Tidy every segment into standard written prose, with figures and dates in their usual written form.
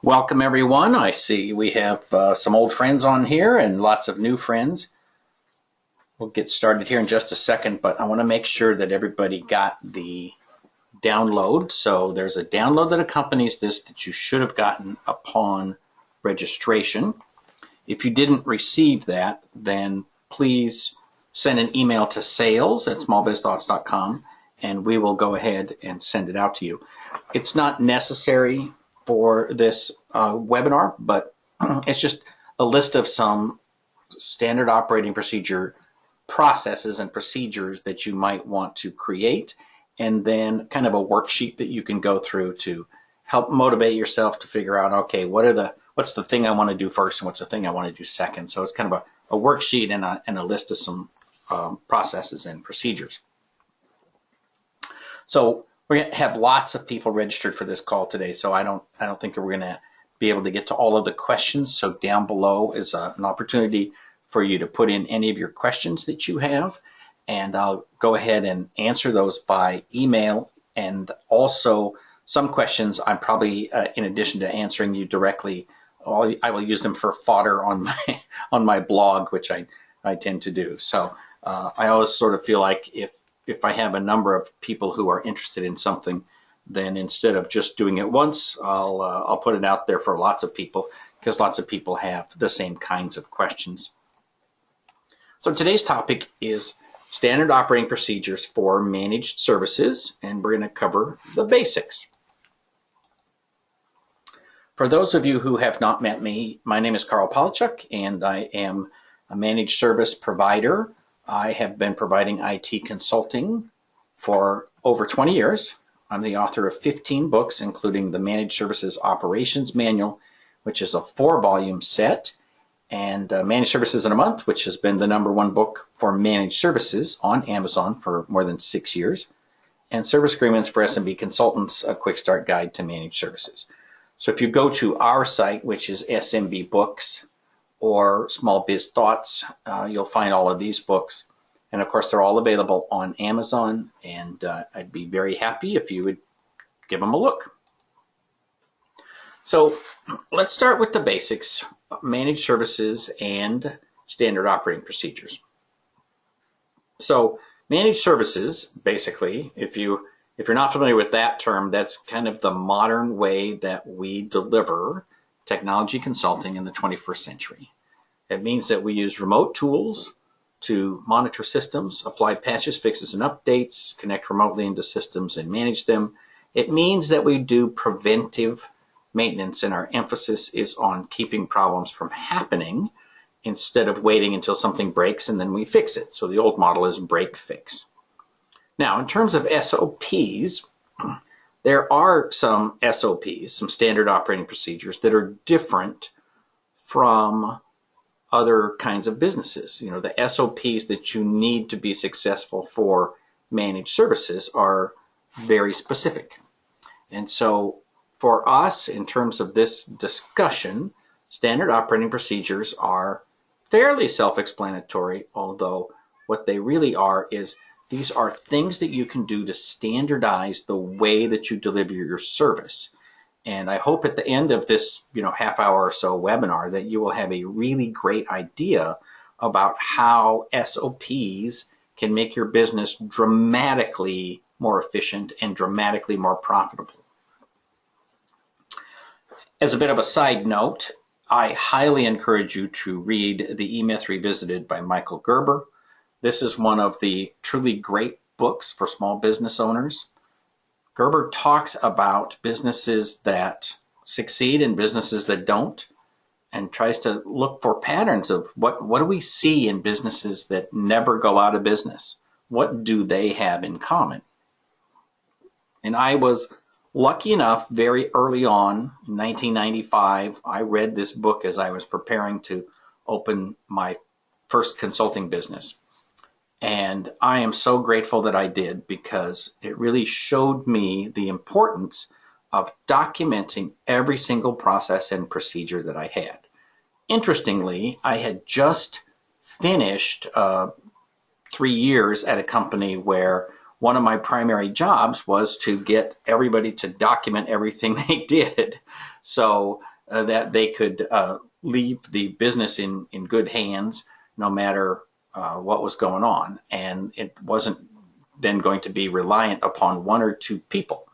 Welcome everyone. I see we have some old friends on here and lots of new friends. We'll get started here in just a second, but I want to make sure that everybody got the download. So there's a download that accompanies this that you should have gotten upon registration. If you didn't receive that, then please send an email to sales@smallbizthoughts.com and we will go ahead and send it out to you. It's not necessary for this webinar, but it's just a list of some standard operating procedure processes and procedures that you might want to create, and then kind of a worksheet that you can go through to help motivate yourself to figure out, okay, what's the thing I want to do first and what's the thing I want to do second. So it's kind of a worksheet and a list of some processes and procedures. So we're going to have lots of people registered for this call today, so I don't think we're going to be able to get to all of the questions. So down below is an opportunity for you to put in any of your questions that you have, and I'll go ahead and answer those by email. And also some questions I'm probably, in addition to answering you directly, I will use them for fodder on my blog, which I tend to do. So I always sort of feel like if I have a number of people who are interested in something, then instead of just doing it once, I'll put it out there for lots of people, because lots of people have the same kinds of questions. So today's topic is standard operating procedures for managed services, and we're going to cover the basics. For those of you who have not met me, my name is Karl Palachuk, and I am a managed service provider. I have been providing IT consulting for over 20 years. I'm the author of 15 books, including the Managed Services Operations Manual, which is a 4-volume set, and Managed Services in a Month, which has been the #1 book for managed services on Amazon for more than 6 years, and Service Agreements for SMB Consultants, a quick start guide to managed services. So if you go to our site, which is SMB Books, or Small Biz Thoughts, you'll find all of these books. And of course, they're all available on Amazon, and I'd be very happy if you would give them a look. So let's start with the basics: managed services and standard operating procedures. So managed services, basically, if you're not familiar with that term, that's kind of the modern way that we deliver technology consulting in the 21st century. It means that we use remote tools to monitor systems, apply patches, fixes, and updates, connect remotely into systems and manage them. It means that we do preventive maintenance, and our emphasis is on keeping problems from happening instead of waiting until something breaks and then we fix it. So the old model is break, fix. Now, in terms of SOPs, there are some SOPs, some standard operating procedures, that are different from other kinds of businesses. You know, the SOPs that you need to be successful for managed services are very specific. And so for us, in terms of this discussion, standard operating procedures are fairly self-explanatory, although what they really are is these are things that you can do to standardize the way that you deliver your service. And I hope at the end of this, half hour or so webinar, that you will have a really great idea about how SOPs can make your business dramatically more efficient and dramatically more profitable. As a bit of a side note, I highly encourage you to read The E-Myth Revisited by Michael Gerber. This is one of the truly great books for small business owners. Gerber talks about businesses that succeed and businesses that don't, and tries to look for patterns of what do we see in businesses that never go out of business? What do they have in common? And I was lucky enough very early on, in 1995, I read this book as I was preparing to open my first consulting business. And I am so grateful that I did, because it really showed me the importance of documenting every single process and procedure that I had. Interestingly, I had just finished 3 years at a company where one of my primary jobs was to get everybody to document everything they did. So that they could leave the business in good hands no matter what was going on. And it wasn't then going to be reliant upon one or two people.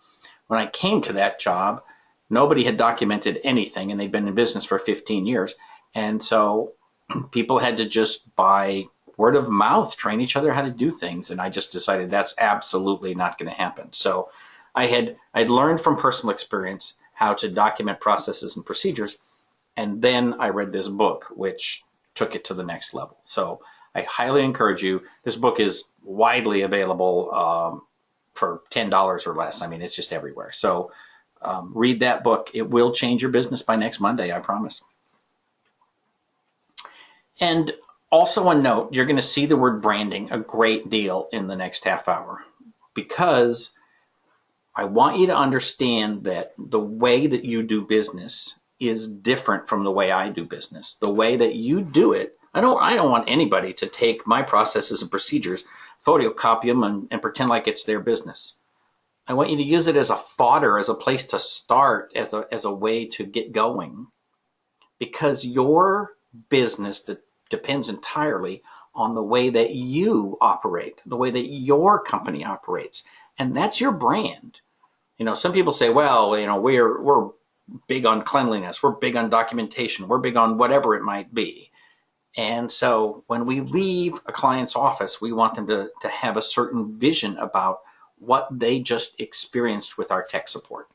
When I came to that job, nobody had documented anything, and they'd been in business for 15 years. And so people had to just, by word of mouth, train each other how to do things. And I just decided that's absolutely not going to happen. So I'd learned from personal experience how to document processes and procedures. And then I read this book, which took it to the next level. So I highly encourage you. This book is widely available for $10 or less. I mean, it's just everywhere. So read that book. It will change your business by next Monday, I promise. And also a note, you're going to see the word branding a great deal in the next half hour, because I want you to understand that the way that you do business is different from the way I do business. The way that you do it, I don't want anybody to take my processes and procedures, photocopy them, and pretend like it's their business. I want you to use it as a fodder, as a place to start, as a way to get going, because your business depends entirely on the way that you operate, the way that your company operates, and that's your brand. You know, some people say, well, you know, we're big on cleanliness, we're big on documentation, we're big on whatever it might be. And so when we leave a client's office, we want them to have a certain vision about what they just experienced with our tech support.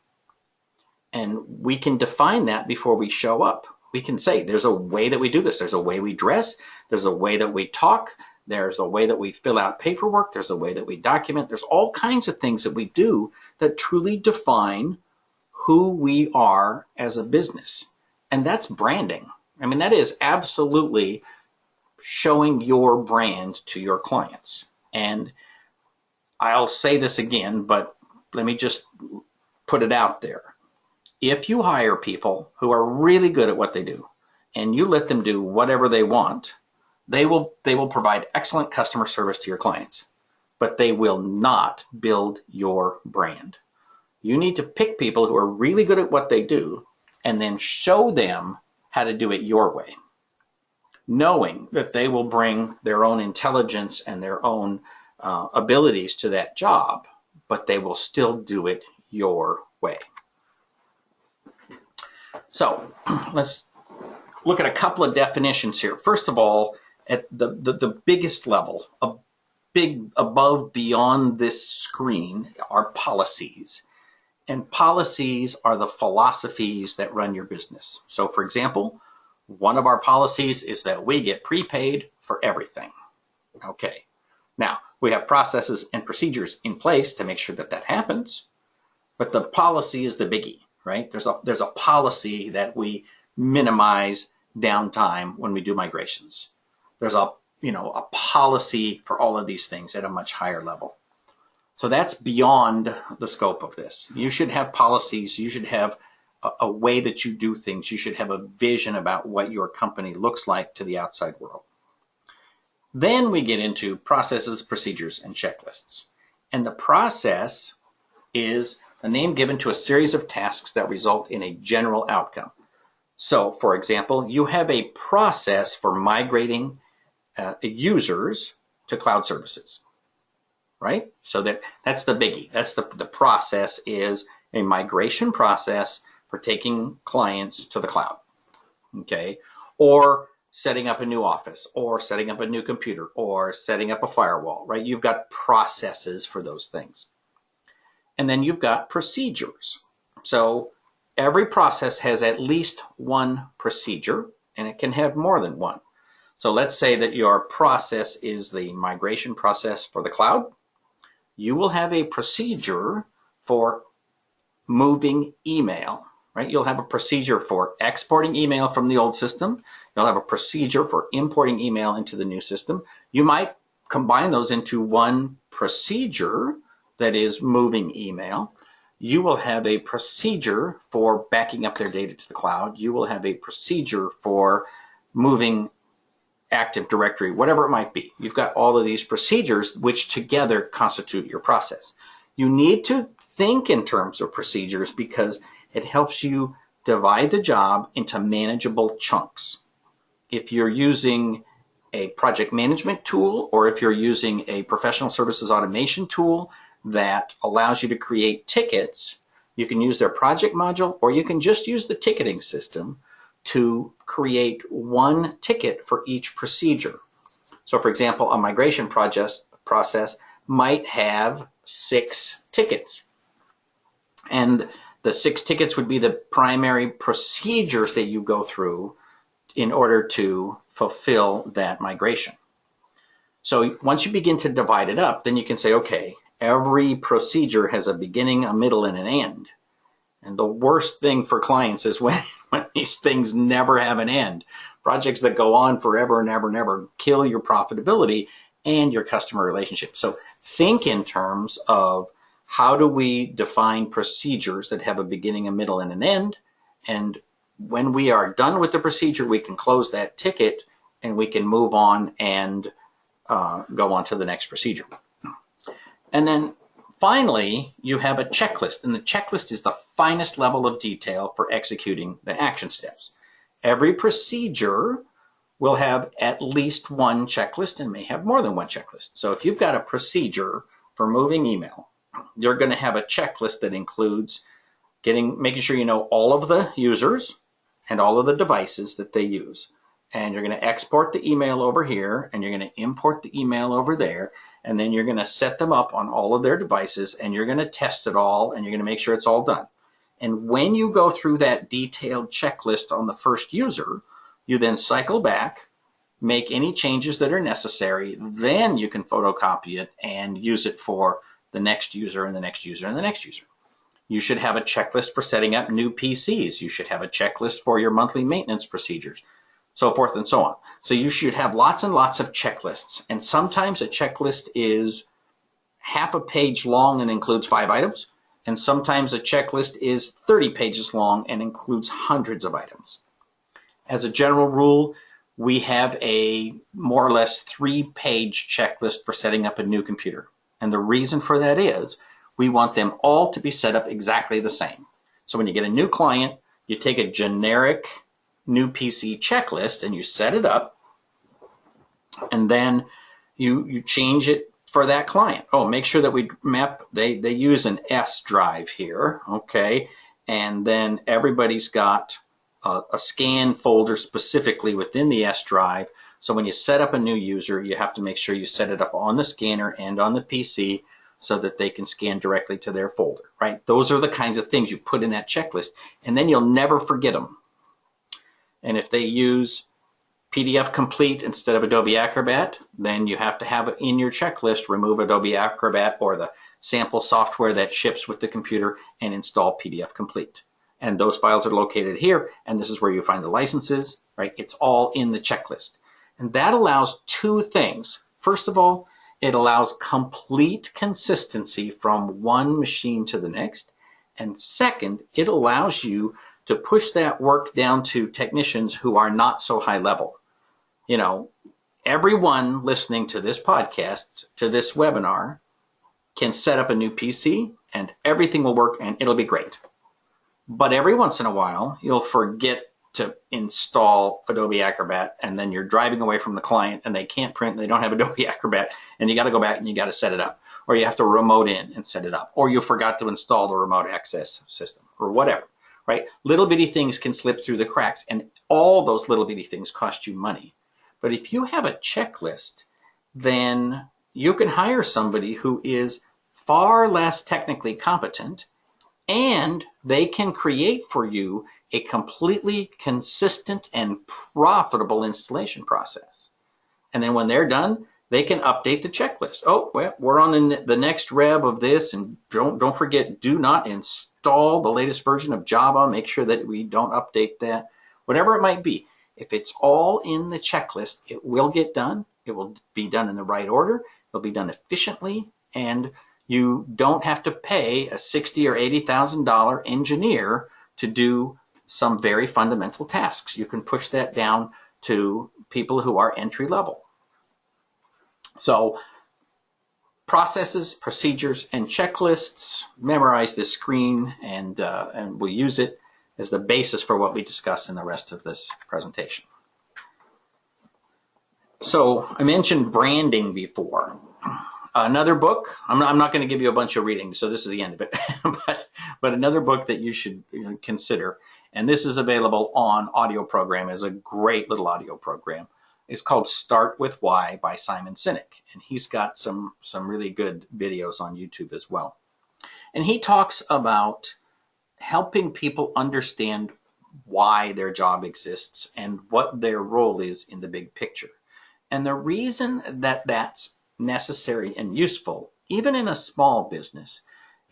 And we can define that before we show up. We can say there's a way that we do this. There's a way we dress. There's a way that we talk. There's a way that we fill out paperwork. There's a way that we document. There's all kinds of things that we do that truly define who we are as a business. And that's branding. I mean, that is absolutely showing your brand to your clients. And I'll say this again, but let me just put it out there. If you hire people who are really good at what they do, and you let them do whatever they want, they will provide excellent customer service to your clients, but they will not build your brand. You need to pick people who are really good at what they do and then show them how to do it your way, knowing that they will bring their own intelligence and their own abilities to that job, but they will still do it your way. So let's look at a couple of definitions here. First of all, at the biggest level, a big above beyond this screen are policies. And policies are the philosophies that run your business. So for example, one of our policies is that we get prepaid for everything. Okay. Now, we have processes and procedures in place to make sure that that happens, but the policy is the biggie, right? There's a policy that we minimize downtime when we do migrations. There's a policy for all of these things at a much higher level. So that's beyond the scope of this. You should have policies. You should have a way that you do things. You should have a vision about what your company looks like to the outside world. Then we get into processes, procedures, and checklists. And the process is a name given to a series of tasks that result in a general outcome. So, for example, you have a process for migrating users to cloud services, right? So that's the biggie. That's the process is a migration process for taking clients to the cloud, okay? Or setting up a new office, or setting up a new computer, or setting up a firewall, right? You've got processes for those things. And then you've got procedures. So every process has at least one procedure, and it can have more than one. So let's say that your process is the migration process for the cloud. You will have a procedure for moving email, right? You'll have a procedure for exporting email from the old system. You'll have a procedure for importing email into the new system. You might combine those into one procedure that is moving email. You will have a procedure for backing up their data to the cloud. You will have a procedure for moving Active Directory, whatever it might be. You've got all of these procedures which together constitute your process. You need to think in terms of procedures because it helps you divide the job into manageable chunks. If you're using a project management tool, or if you're using a professional services automation tool that allows you to create tickets, you can use their project module, or you can just use the ticketing system to create one ticket for each procedure. So for example, a migration process might have 6 tickets. And the 6 tickets would be the primary procedures that you go through in order to fulfill that migration. So once you begin to divide it up, then you can say, okay, every procedure has a beginning, a middle, and an end. And the worst thing for clients is when these things never have an end. Projects that go on forever and ever and ever kill your profitability and your customer relationship. So think in terms of, how do we define procedures that have a beginning, a middle, and an end? And when we are done with the procedure, we can close that ticket and we can move on and go on to the next procedure. And then finally, you have a checklist, and the checklist is the finest level of detail for executing the action steps. Every procedure will have at least one checklist and may have more than one checklist. So if you've got a procedure for moving email, you're going to have a checklist that includes making sure you know all of the users and all of the devices that they use. And you're going to export the email over here, and you're going to import the email over there, and then you're going to set them up on all of their devices, and you're going to test it all, and you're going to make sure it's all done. And when you go through that detailed checklist on the first user, you then cycle back, make any changes that are necessary, then you can photocopy it and use it for the next user and the next user and the next user. You should have a checklist for setting up new PCs. You should have a checklist for your monthly maintenance procedures, so forth and so on. So you should have lots and lots of checklists. And sometimes a checklist is half a page long and includes 5 items. And sometimes a checklist is 30 pages long and includes hundreds of items. As a general rule, we have a more or less 3-page checklist for setting up a new computer. And the reason for that is we want them all to be set up exactly the same. So when you get a new client, you take a generic new PC checklist and you set it up, and then you change it for that client. Oh, make sure that we map, they use an S drive here, okay? And then everybody's got a scan folder specifically within the S drive. So when you set up a new user, you have to make sure you set it up on the scanner and on the PC so that they can scan directly to their folder, right? Those are the kinds of things you put in that checklist, and then you'll never forget them. And if they use PDF Complete instead of Adobe Acrobat, then you have to have in your checklist, remove Adobe Acrobat or the sample software that ships with the computer and install PDF Complete. And those files are located here, and this is where you find the licenses, right? It's all in the checklist. And that allows 2 things. First of all, it allows complete consistency from one machine to the next. And second, it allows you to push that work down to technicians who are not so high level. You know, everyone listening to this podcast, to this webinar, can set up a new PC and everything will work and it'll be great. But every once in a while, you'll forget to install Adobe Acrobat, and then you're driving away from the client and they can't print, and they don't have Adobe Acrobat, and you got to go back and you got to set it up. Or you have to remote in and set it up. Or you forgot to install the remote access system or whatever, right? Little bitty things can slip through the cracks, and all those little bitty things cost you money. But if you have a checklist, then you can hire somebody who is far less technically competent, and they can create for you a completely consistent and profitable installation process. And then when they're done, they can update the checklist. Oh, well, we're on the next rev of this, and don't forget, do not install the latest version of Java. Make sure that we don't update that. Whatever it might be, if it's all in the checklist, it will get done. It will be done in the right order. It'll be done efficiently, and you don't have to pay a $60,000 or $80,000 engineer to do some very fundamental tasks. You can push that down to people who are entry level. So processes, procedures, and checklists. Memorize this screen and we'll use it. as the basis for what we discuss in the rest of this presentation. So I mentioned branding before. Another book, I'm not going to give you a bunch of reading, so this is the end of it, but another book that you should consider, and this is available on audio program as a great little audio program, is called Start With Why by Simon Sinek, and he's got some really good videos on YouTube as well. And he talks about helping people understand why their job exists and what their role is in the big picture. And the reason that that's necessary and useful, even in a small business,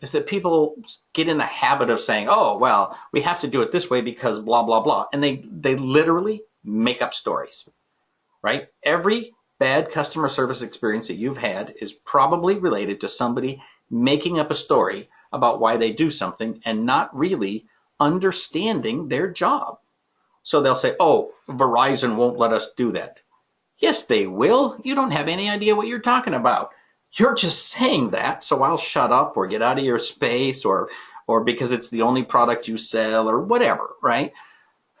is that people get in the habit of saying, oh, well, we have to do it this way because blah, blah, blah. And they literally make up stories, right? Every bad customer service experience that you've had is probably related to somebody making up a story about why they do something and not really understanding their job. So they'll say, oh, Verizon won't let us do that. Yes, they will. You don't have any idea what you're talking about. You're just saying that, so I'll shut up or get out of your space or because it's the only product you sell or whatever, right?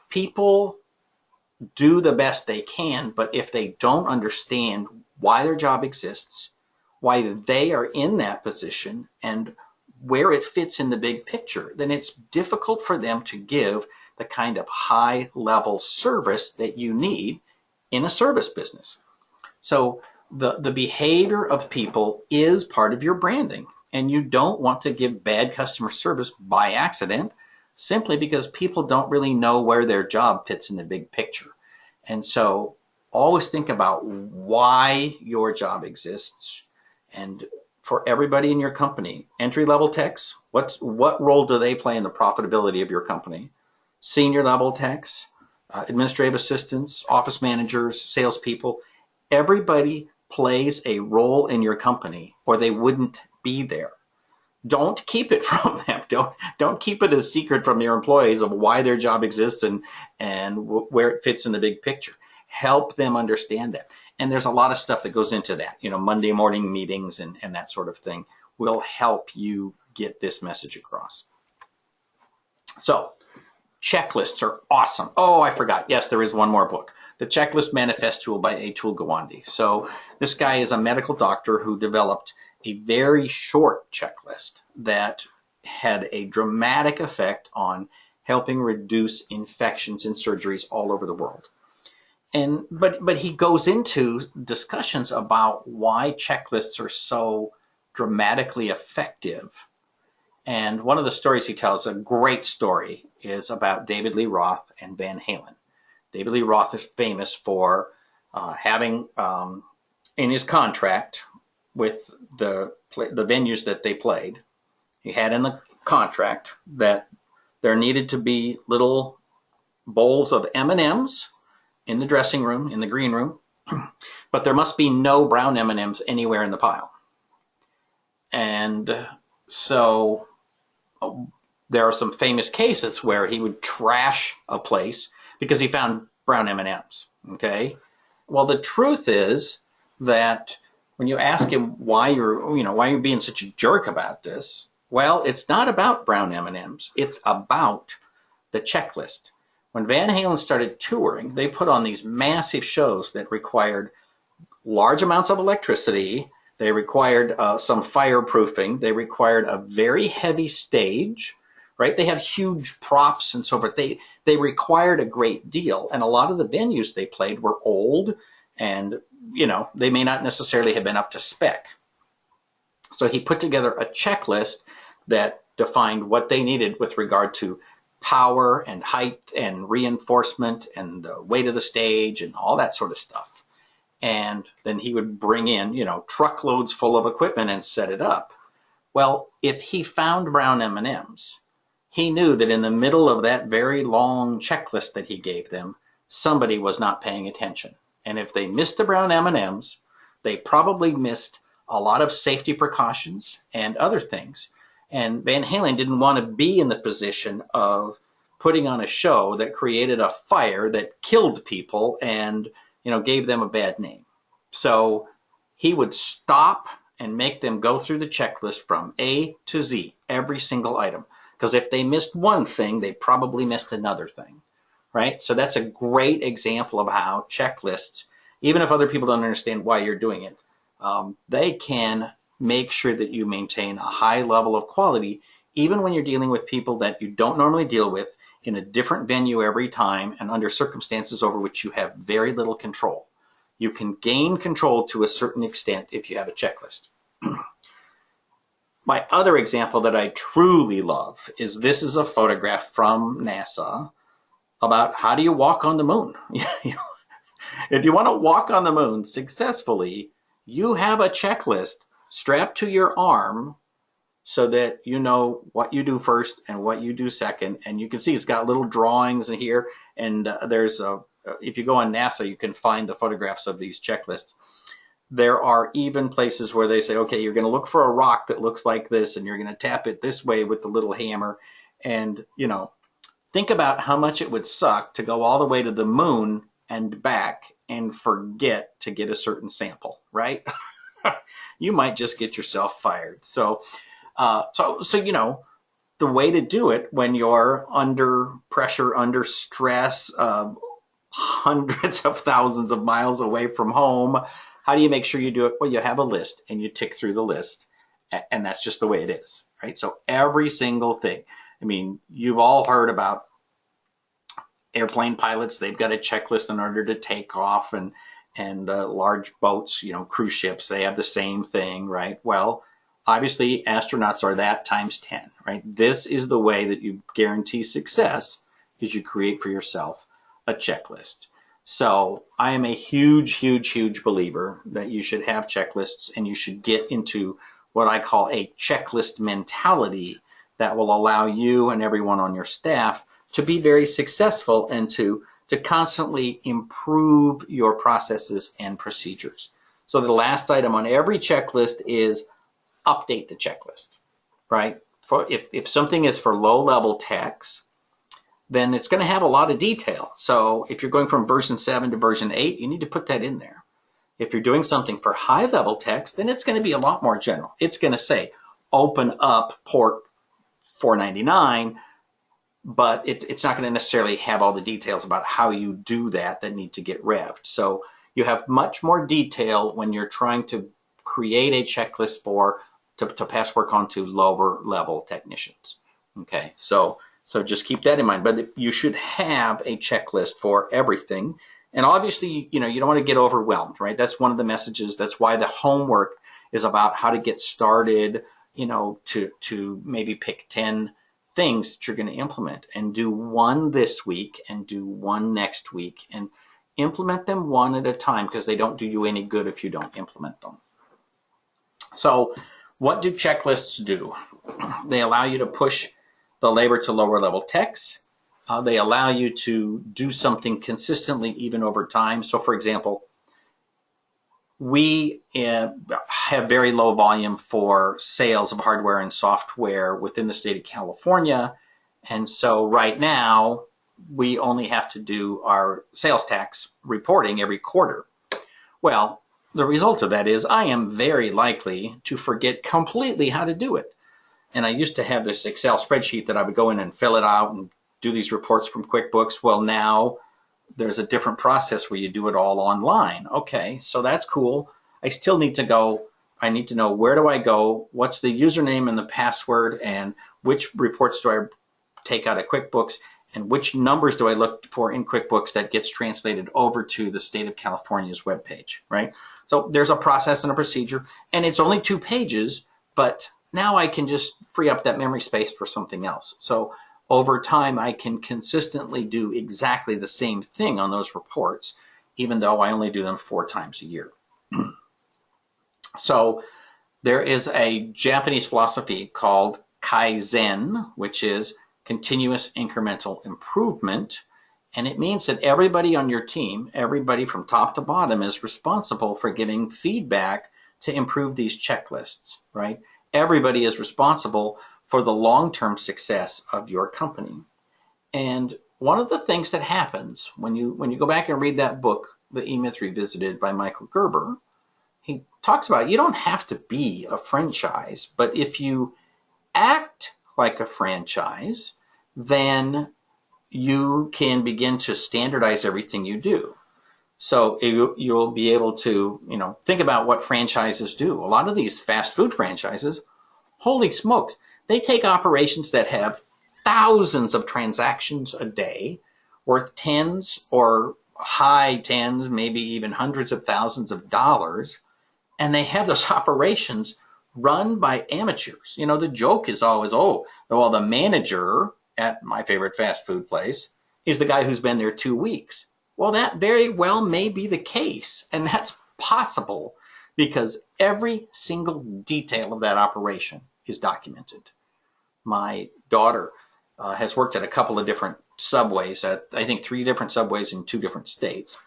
People do the best they can, but if they don't understand why their job exists, why they are in that position, and where it fits in the big picture, then it's difficult for them to give the kind of high-level service that you need in a service business. So the behavior of people is part of your branding, and you don't want to give bad customer service by accident simply because people don't really know where their job fits in the big picture. And so always think about why your job exists. And for everybody in your company, entry-level techs, what role do they play in the profitability of your company? Senior level techs, administrative assistants, office managers, salespeople, everybody plays a role in your company or they wouldn't be there. Don't keep it from them. Don't keep it a secret from your employees of why their job exists and where it fits in the big picture. Help them understand that. And there's a lot of stuff that goes into that. Monday morning meetings and that sort of thing will help you get this message across. So, checklists are awesome. Oh, I forgot. Yes, there is one more book. The Checklist Manifest Tool by Atul Gawande. So this guy is a medical doctor who developed a very short checklist that had a dramatic effect on helping reduce infections and surgeries all over the world. But he goes into discussions about why checklists are so dramatically effective. And one of the stories he tells, a great story, is about David Lee Roth and Van Halen. David Lee Roth is famous for having in his contract with the venues that they played, he had in the contract that there needed to be little bowls of M&Ms in the dressing room, in the green room, but there must be no brown M&Ms anywhere in the pile. And so there are some famous cases where he would trash a place because he found brown M&Ms, okay? Well, the truth is that when you ask him why you're being such a jerk about this, well, it's not about brown M&Ms. It's about the checklist. When Van Halen started touring, they put on these massive shows that required large amounts of electricity. They required some fireproofing. They required a very heavy stage, right? They had huge props and so forth. They required a great deal. And a lot of the venues they played were old and, they may not necessarily have been up to spec. So he put together a checklist that defined what they needed with regard to power and height and reinforcement and the weight of the stage and all that sort of stuff. And then he would bring in, truckloads full of equipment and set it up. Well, if he found brown M&Ms, he knew that in the middle of that very long checklist that he gave them, somebody was not paying attention. And if they missed the brown M&Ms, they probably missed a lot of safety precautions and other things. And Van Halen didn't want to be in the position of putting on a show that created a fire that killed people and, gave them a bad name. So he would stop and make them go through the checklist from A to Z, every single item. Because if they missed one thing, they probably missed another thing, right? So that's a great example of how checklists, even if other people don't understand why you're doing it, they can make sure that you maintain a high level of quality, even when you're dealing with people that you don't normally deal with in a different venue every time and under circumstances over which you have very little control. You can gain control to a certain extent if you have a checklist. My other example that I truly love is this is a photograph from NASA about how do you walk on the moon. If you want to walk on the moon successfully, you have a checklist strapped to your arm so that you know what you do first and what you do second. And you can see it's got little drawings in here. And if you go on NASA, you can find the photographs of these checklists. There are even places where they say, okay, you're going to look for a rock that looks like this, and you're going to tap it this way with the little hammer. And, think about how much it would suck to go all the way to the moon and back and forget to get a certain sample, right? You might just get yourself fired. So, the way to do it when you're under pressure, under stress, hundreds of thousands of miles away from home, how do you make sure you do it? Well, you have a list and you tick through the list, and that's just the way it is, right? So every single thing. I mean, you've all heard about airplane pilots. They've got a checklist in order to take off, and large boats, cruise ships, they have the same thing, right? Well, obviously astronauts are that times 10, right? This is the way that you guarantee success, is you create for yourself a checklist. So I am a huge, huge, huge believer that you should have checklists, and you should get into what I call a checklist mentality that will allow you and everyone on your staff to be very successful and to constantly improve your processes and procedures. So the last item on every checklist is update the checklist, right? If something is for low-level techs, then it's going to have a lot of detail. So if you're going from version 7 to version 8, you need to put that in there. If you're doing something for high-level techs, then it's going to be a lot more general. It's going to say, open up port 499, but it's not going to necessarily have all the details about how you do that need to get revved. So you have much more detail when you're trying to create a checklist to pass work on to lower level technicians. Okay, so just keep that in mind. But you should have a checklist for everything. And obviously, you don't want to get overwhelmed, right? That's one of the messages. That's why the homework is about how to get started, to maybe pick 10 things that you're going to implement, and do one this week and do one next week, and implement them one at a time, because they don't do you any good if you don't implement them. So what do checklists do? They allow you to push the labor to lower level techs. They allow you to do something consistently even over time. So for example, we have very low volume for sales of hardware and software within the state of California. And so right now, we only have to do our sales tax reporting every quarter. Well, the result of that is I am very likely to forget completely how to do it. And I used to have this Excel spreadsheet that I would go in and fill it out and do these reports from QuickBooks. Well, now there's a different process where you do it all online. Okay, so that's cool. I still need to go. I need to know, where do I go? What's the username and the password? And which reports do I take out of QuickBooks? And which numbers do I look for in QuickBooks that gets translated over to the state of California's webpage, right? So there's a process and a procedure, and it's only 2 pages, but now I can just free up that memory space for something else. So over time, I can consistently do exactly the same thing on those reports, even though I only do them 4 times a year. So there is a Japanese philosophy called Kaizen, which is continuous incremental improvement. And it means that everybody on your team, everybody from top to bottom, is responsible for giving feedback to improve these checklists, right? Everybody is responsible for the long-term success of your company. And one of the things that happens when you go back and read that book, The E-Myth Revisited by Michael Gerber, he talks about you don't have to be a franchise, but if you act like a franchise, then you can begin to standardize everything you do. So you'll be able to, think about what franchises do. A lot of these fast food franchises, holy smokes, they take operations that have thousands of transactions a day, worth tens or high tens, maybe even hundreds of thousands of dollars, and they have those operations run by amateurs. The joke is always, oh, well, the manager at my favorite fast food place is the guy who's been there 2 weeks. Well, that very well may be the case, and that's possible because every single detail of that operation is documented. My daughter has worked at a couple of different subways, I think 3 different subways in 2 different states.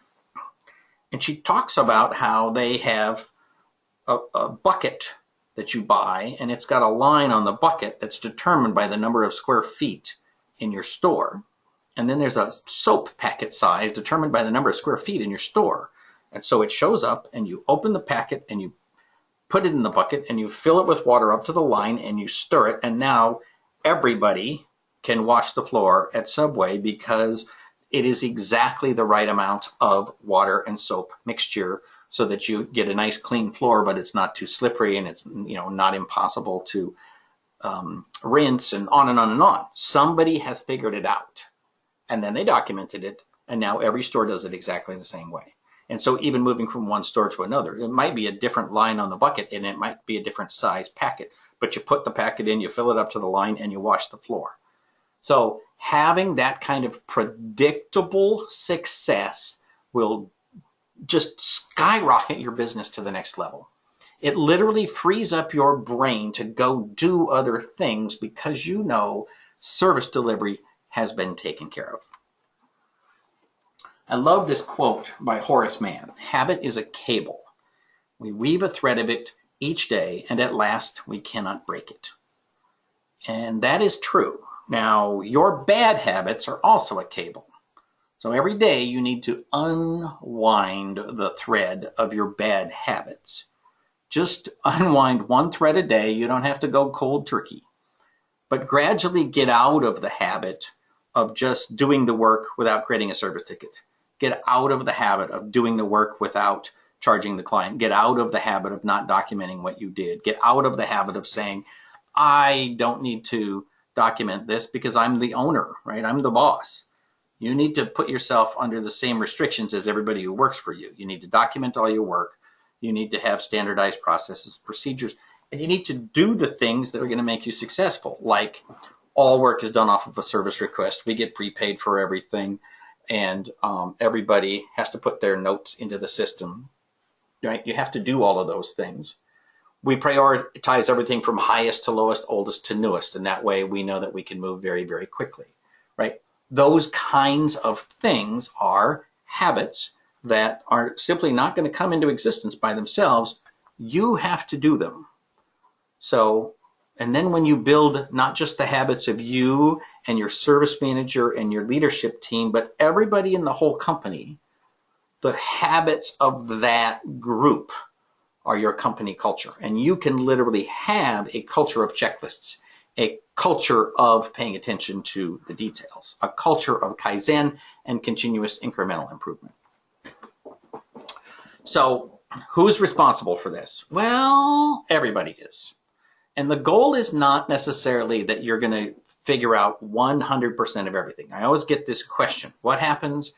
And she talks about how they have a bucket that you buy, and it's got a line on the bucket that's determined by the number of square feet in your store. And then there's a soap packet size determined by the number of square feet in your store. And so it shows up, and you open the packet, and you put it in the bucket, and you fill it with water up to the line, and you stir it, and now everybody can wash the floor at Subway because it is exactly the right amount of water and soap mixture so that you get a nice clean floor, but it's not too slippery, and it's not impossible to rinse, and on and on and on. Somebody has figured it out, and then they documented it, and now every store does it exactly the same way. And so even moving from one store to another, it might be a different line on the bucket, and it might be a different size packet, but you put the packet in, you fill it up to the line, and you wash the floor. So having that kind of predictable success will just skyrocket your business to the next level. It literally frees up your brain to go do other things because service delivery has been taken care of. I love this quote by Horace Mann. Habit is a cable. We weave a thread of it each day, and at last we cannot break it. And that is true. Now, your bad habits are also a cable. So every day you need to unwind the thread of your bad habits. Just unwind one thread a day. You don't have to go cold turkey. But gradually get out of the habit of just doing the work without creating a service ticket. Get out of the habit of doing the work without charging the client. Get out of the habit of not documenting what you did. Get out of the habit of saying, I don't need to document this because I'm the owner, right? I'm the boss. You need to put yourself under the same restrictions as everybody who works for you. You need to document all your work. You need to have standardized processes, procedures, and you need to do the things that are going to make you successful. Like all work is done off of a service request. We get prepaid for everything, and everybody has to put their notes into the system, right? You have to do all of those things. We prioritize everything from highest to lowest, oldest to newest, and that way we know that we can move very, very quickly, right? Those kinds of things are habits that are simply not going to come into existence by themselves. You have to do them. So, and then when you build not just the habits of you and your service manager and your leadership team, but everybody in the whole company, the habits of that group are your company culture. And you can literally have a culture of checklists, a culture of paying attention to the details, a culture of Kaizen and continuous incremental improvement. So who's responsible for this? Well, everybody is. And the goal is not necessarily that you're going to figure out 100% of everything. I always get this question. What happens?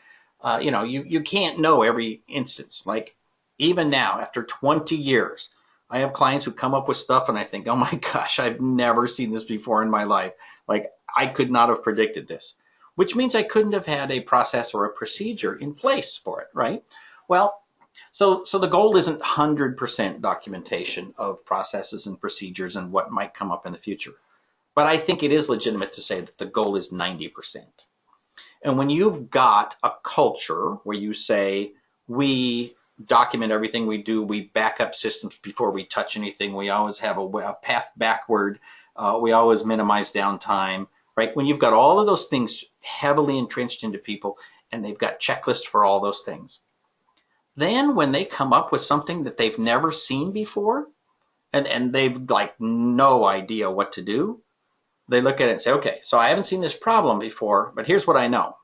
You can't know every instance. Like even now, after 20 years, I have clients who come up with stuff and I think, oh my gosh, I've never seen this before in my life. Like I could not have predicted this, which means I couldn't have had a process or a procedure in place for it, right? Well, so the goal isn't 100% documentation of processes and procedures and what might come up in the future. But I think it is legitimate to say that the goal is 90%. And when you've got a culture where you say, we document everything we do, we back up systems before we touch anything, we always have a path backward, we always minimize downtime, right? When you've got all of those things heavily entrenched into people and they've got checklists for all those things, then when they come up with something that they've never seen before and they've like no idea what to do, They look at it and say, okay, so I haven't seen this problem before, but here's what I know.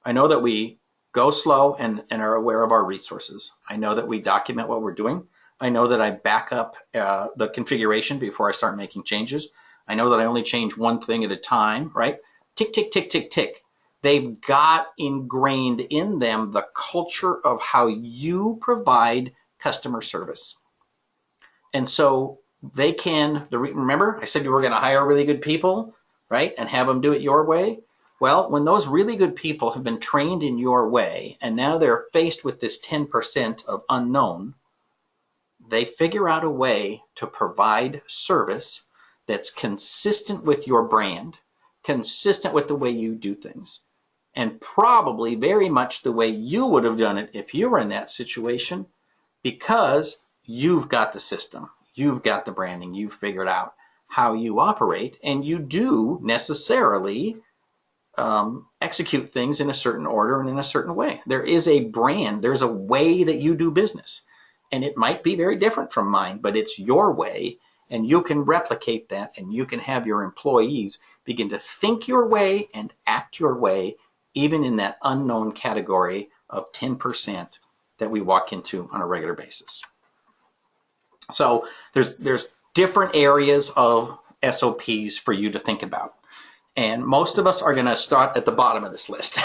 I know that we go slow and are aware of our resources. I know that we document what we're doing. I know that I back up the configuration before I start making changes. I know that I only change one thing at a time, right? Tick, tick, tick, tick, tick. They've got ingrained in them the culture of how you provide customer service. And so they can, remember I said you were going to hire really good people, right? And have them do it your way. Well, when those really good people have been trained in your way and now they're faced with this 10% of unknown, they figure out a way to provide service that's consistent with your brand, consistent with the way you do things, and probably very much the way you would have done it if you were in that situation, because you've got the system, you've got the branding, you've figured out how you operate, and you do necessarily execute things in a certain order and in a certain way. There is a brand, there's a way that you do business, and it might be very different from mine, but it's your way, and you can replicate that, and you can have your employees begin to think your way and act your way, even in that unknown category of 10% that we walk into on a regular basis. So there's different areas of SOPs for you to think about. And most of us are going to start at the bottom of this list.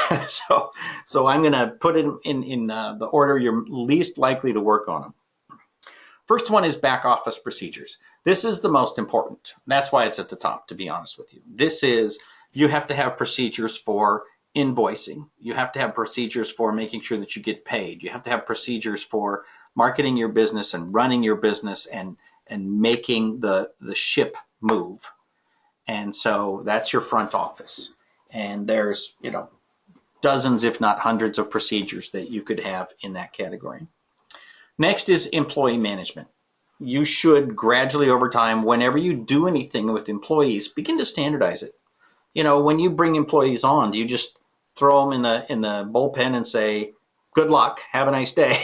so I'm going to put it in the order you're least likely to work on them. First one is back office procedures. This is the most important. That's why it's at the top, to be honest with you. This is, you have to have procedures for invoicing. You have to have procedures for making sure that you get paid. You have to have procedures for marketing your business and running your business and making the ship move. And so that's your front office. And there's, dozens, if not hundreds of procedures that you could have in that category. Next is employee management. You should gradually over time, whenever you do anything with employees, begin to standardize it. When you bring employees on, do you just throw them in the bullpen and say, good luck, have a nice day?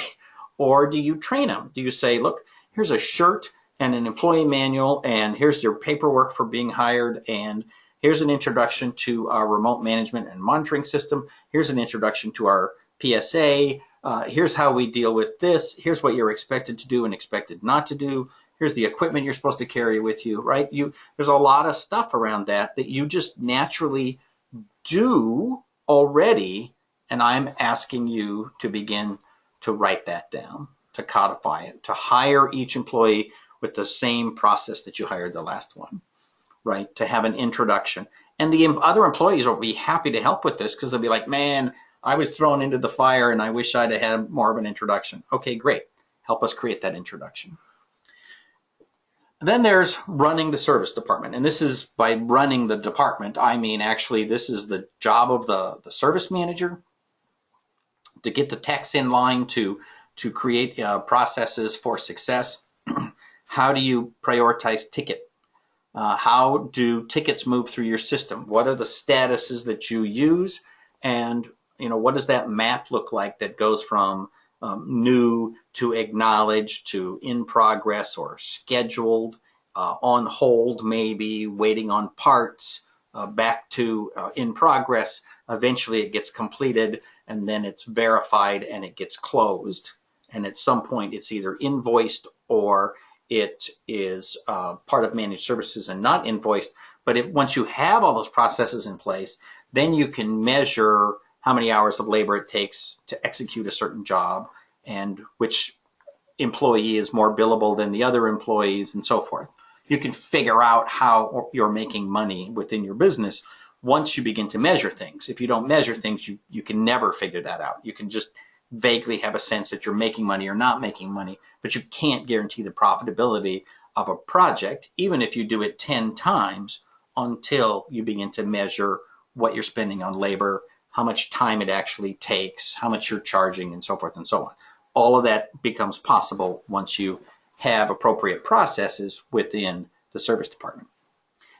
Or do you train them? Do you say, look, here's a shirt and an employee manual, and here's your paperwork for being hired, and here's an introduction to our remote management and monitoring system. Here's an introduction to our PSA. Here's how we deal with this. Here's what you're expected to do and expected not to do. Here's the equipment you're supposed to carry with you, right? There's a lot of stuff around that you just naturally do already, and I'm asking you to begin to write that down, to codify it, to hire each employee with the same process that you hired the last one, right? To have an introduction. And the other employees will be happy to help with this because they'll be like, man, I was thrown into the fire and I wish I'd have had more of an introduction. Okay, great. Help us create that introduction. Then there's running the service department. And this is, by running the department, I mean actually this is the job of the service manager to get the techs in line to create processes for success. How do you prioritize ticket? How do tickets move through your system? What are the statuses that you use? And what does that map look like that goes from new to acknowledged to in progress or scheduled, on hold maybe, waiting on parts, back to in progress. Eventually it gets completed and then it's verified and it gets closed. And at some point it's either invoiced or it is part of managed services and not invoiced. But once you have all those processes in place, then you can measure how many hours of labor it takes to execute a certain job and which employee is more billable than the other employees and so forth. You can figure out how you're making money within your business once you begin to measure things. If you don't measure things, you can never figure that out. You can just vaguely have a sense that you're making money or not making money, but you can't guarantee the profitability of a project, even if you do it 10 times, until you begin to measure what you're spending on labor, how much time it actually takes, how much you're charging, and so forth and so on. All of that becomes possible once you have appropriate processes within the service department.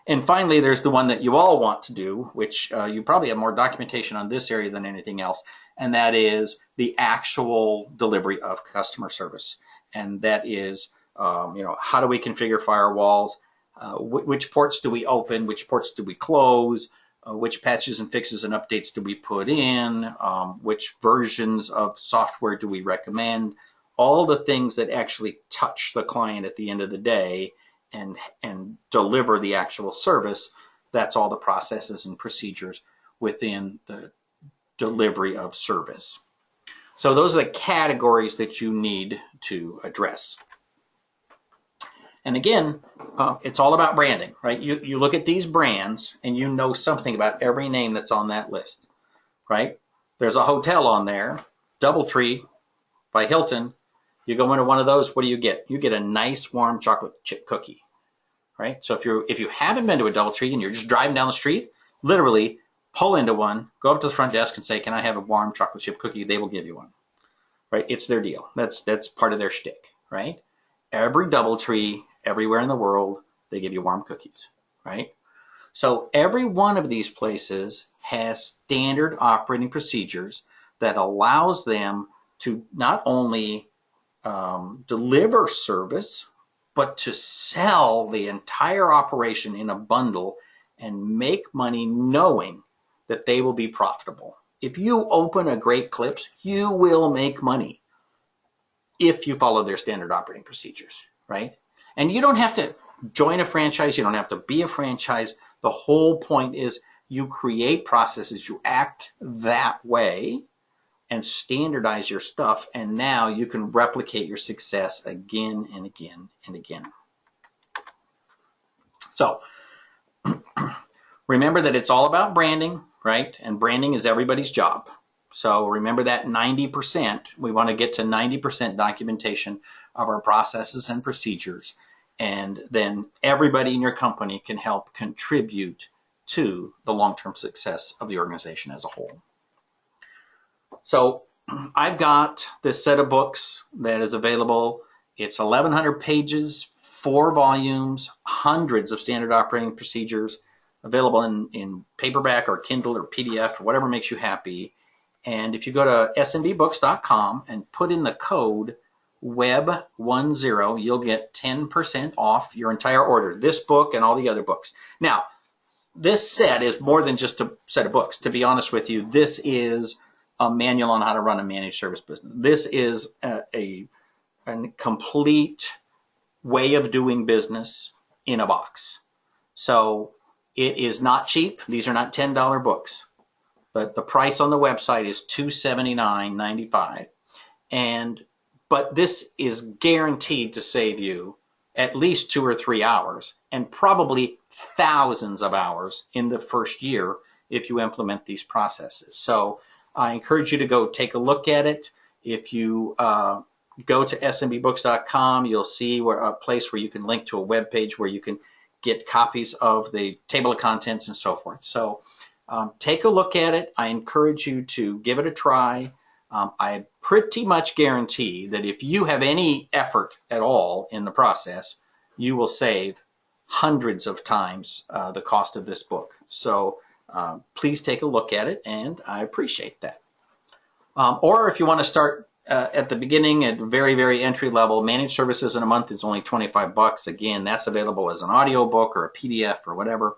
And finally, there's the one that you all want to do, which you probably have more documentation on this area than anything else, and that is the actual delivery of customer service. And that is, how do we configure firewalls? which ports do we open, which ports do we close, which patches and fixes and updates do we put in, which versions of software do we recommend, all the things that actually touch the client at the end of the day and deliver the actual service. That's all the processes and procedures within the delivery of service. So those are the categories that you need to address. And again, it's all about branding, right? You look at these brands and you know something about every name that's on that list, right? There's a hotel on there, DoubleTree by Hilton. You go into one of those, what do you get? You get a nice warm chocolate chip cookie, right? So if you haven't been to a DoubleTree and you're just driving down the street, literally pull into one, go up to the front desk and say, "Can I have a warm chocolate chip cookie?" They will give you one, right? It's their deal. That's part of their shtick, right? Every DoubleTree, everywhere in the world, they give you warm cookies, right? So every one of these places has standard operating procedures that allows them to not only deliver service, but to sell the entire operation in a bundle and make money knowing that they will be profitable. If you open a Great Clips, you will make money if you follow their standard operating procedures, right? And you don't have to join a franchise. You don't have to be a franchise. The whole point is you create processes, you act that way and standardize your stuff. And now you can replicate your success again and again and again. So remember that it's all about branding, right? And branding is everybody's job. So remember that 90%, we want to get to 90% documentation of our processes and procedures. And then everybody in your company can help contribute to the long-term success of the organization as a whole. So I've got this set of books that is available. It's 1,100 pages, 4 volumes, hundreds of standard operating procedures, available in paperback or Kindle or PDF or whatever makes you happy. And if you go to smbooks.com and put in the code WEB10, you'll get 10% off your entire order, this book and all the other books. Now, this set is more than just a set of books. To be honest with you, this is a manual on how to run a managed service business. This is a complete way of doing business in a box. So it is not cheap. These are not $10 books. But the price on the website is $279.95. But this is guaranteed to save you at least 2 or 3 hours and probably thousands of hours in the first year if you implement these processes. So I encourage you to go take a look at it. If you go to smbooks.com, you'll see a place where you can link to a web page where you can get copies of the table of contents and so forth. So take a look at it. I encourage you to give it a try. I pretty much guarantee that if you have any effort at all in the process, you will save hundreds of times the cost of this book. So please take a look at it, and I appreciate that. Or if you want to start at the beginning at very, very entry level, managed services in a month is only $25. Again, that's available as an audio book or a PDF or whatever.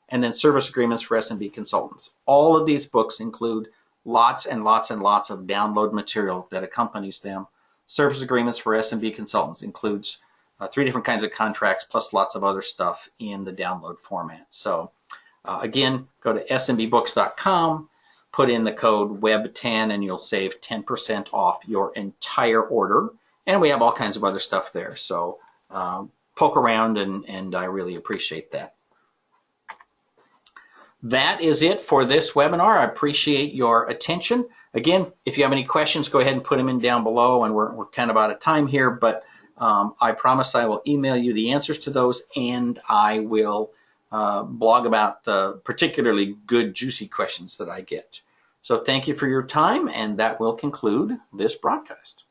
And then service agreements for SMB consultants. All of these books include lots and lots and lots of download material that accompanies them. Service agreements for SMB consultants includes 3 different kinds of contracts plus lots of other stuff in the download format. So again, go to smbooks.com, put in the code WEB10, and you'll save 10% off your entire order. And we have all kinds of other stuff there. So poke around, and I really appreciate that. That is it for this webinar. I appreciate your attention. Again, if you have any questions, go ahead and put them in down below, and we're kind of out of time here, but I promise I will email you the answers to those, and I will blog about the particularly good, juicy questions that I get. So thank you for your time, and that will conclude this broadcast.